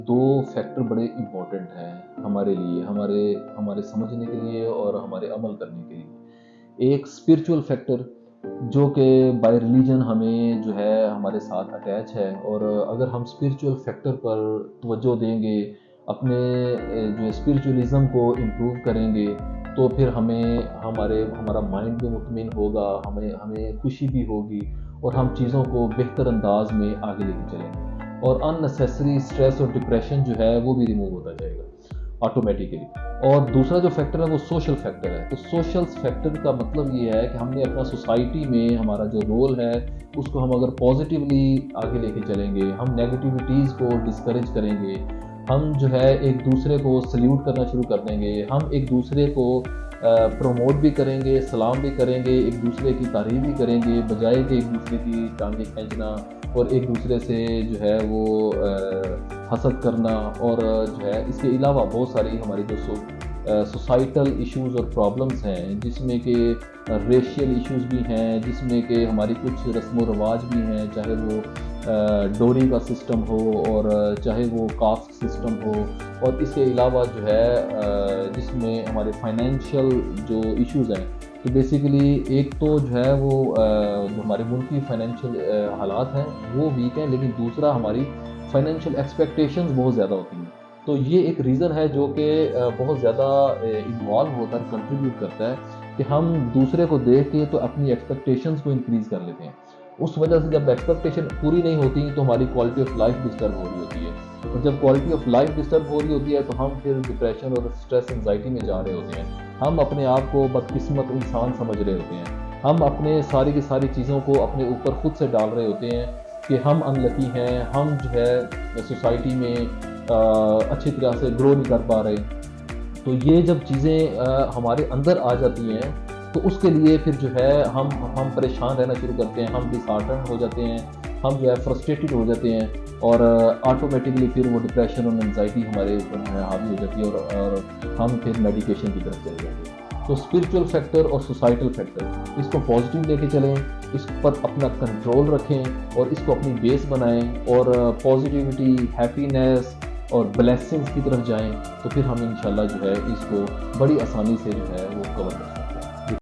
دو factor بڑے important ہیں ہمارے لیے، ہمارے سمجھنے کے لیے اور ہمارے عمل کرنے کے لیے۔ ایک اسپرچول فیکٹر جو کہ بائی ریلیجن ہمیں جو ہے ہمارے ساتھ اٹیچ ہے، اور اگر ہم اسپرچول فیکٹر پر توجہ دیں گے، اپنے جو اسپرچولیزم کو امپروو کریں گے، تو پھر ہمارا مائنڈ بھی مطمئن ہوگا، ہمیں خوشی بھی ہوگی، اور ہم چیزوں کو بہتر انداز میں آگے لے کے چلیں گے، اور ان نیسیسری اسٹریس اور ڈپریشن جو ہے وہ بھی ریموو ہوتا جائے گا آٹومیٹیکلی۔ اور دوسرا جو فیکٹر ہے وہ سوشل فیکٹر ہے۔ تو سوشل فیکٹر کا مطلب یہ ہے کہ ہم نے اپنا سوسائٹی میں ہمارا جو رول ہے اس کو ہم اگر پازیٹیولی آگے لے کے چلیں گے، ہم نیگیٹیوٹیز کو ڈسکریج کریں گے، ہم جو ہے ایک دوسرے کو سلیوٹ کرنا شروع کر دیں گے، ہم ایک دوسرے کو پروموٹ بھی کریں گے، سلام بھی کریں گے، ایک دوسرے کی تعریف بھی کریں گے، بجائے کہ ایک دوسرے کی ٹانگیں کھینچنا اور ایک دوسرے سے جو ہے وہ حسد کرنا، اور جو ہے اس کے علاوہ بہت ساری ہماری جو سوسائٹل ایشوز اور پرابلمز ہیں، جس میں کہ ریشیل ایشوز بھی ہیں، جس میں کہ ہماری کچھ رسم و رواج بھی ہیں، چاہے وہ ڈوری کا سسٹم ہو اور چاہے وہ کاسٹ سسٹم ہو، اور اس کے علاوہ جو ہے جس میں ہمارے فائنینشیل جو ایشوز ہیں۔ تو بیسیکلی ایک تو جو ہے وہ جو ہمارے ملک کی فائنینشیل حالات ہیں وہ ویک ہیں، لیکن دوسرا ہماری فائنینشیل ایکسپیکٹیشنز بہت زیادہ ہوتی ہیں۔ تو یہ ایک ریزن ہے جو کہ بہت زیادہ انوالو ہوتا ہے، کنٹریبیوٹ کرتا ہے کہ ہم دوسرے کو دیکھ کے تو اپنی ایکسپیکٹیشنز کو انکریز کر لیتے ہیں۔ اس وجہ سے جب ایکسپیکٹیشن پوری نہیں ہوتی تو ہماری کوالٹی آف لائف ڈسٹرب ہو رہی ہوتی ہے، اور جب کوالٹی آف لائف ڈسٹرب ہو رہی ہوتی ہے تو ہم پھر ڈپریشن اور اسٹریس انزائٹی میں جا رہے ہوتے ہیں۔ ہم اپنے آپ کو بدقسمت انسان سمجھ رہے ہوتے ہیں، ہم اپنے ساری کی ساری چیزوں کو اپنے اوپر خود سے ڈال رہے ہوتے ہیں کہ ہم انلکی ہیں، ہم جو ہے سوسائٹی میں اچھی طرح سے گرو نہیں کر پا رہے۔ تو یہ جب چیزیں ہمارے اندر آ جاتی ہیں تو اس کے لیے پھر جو ہے ہم پریشان رہنا شروع کرتے ہیں، ہم ڈس ہارٹنڈ ہو جاتے ہیں، ہم جو ہے فرسٹریٹڈ ہو جاتے ہیں، اور آٹومیٹکلی پھر وہ ڈپریشن اور انزائٹی ہمارے اوپر حاوی ہو جاتی ہے، اور ہم پھر میڈیکیشن کی طرف چلے جاتے ہیں۔ تو اسپرچول فیکٹر اور سوسائٹل فیکٹر، اس کو پازیٹیو لے کے چلیں، اس پر اپنا کنٹرول رکھیں اور اس کو اپنی بیس بنائیں، اور پازیٹیوٹی، ہیپینیس اور بلیسنگز کی طرف جائیں، تو پھر ہم انشاءاللہ جو ہے اس کو بڑی آسانی سے جو ہے وہ کور کر سکتے ہیں۔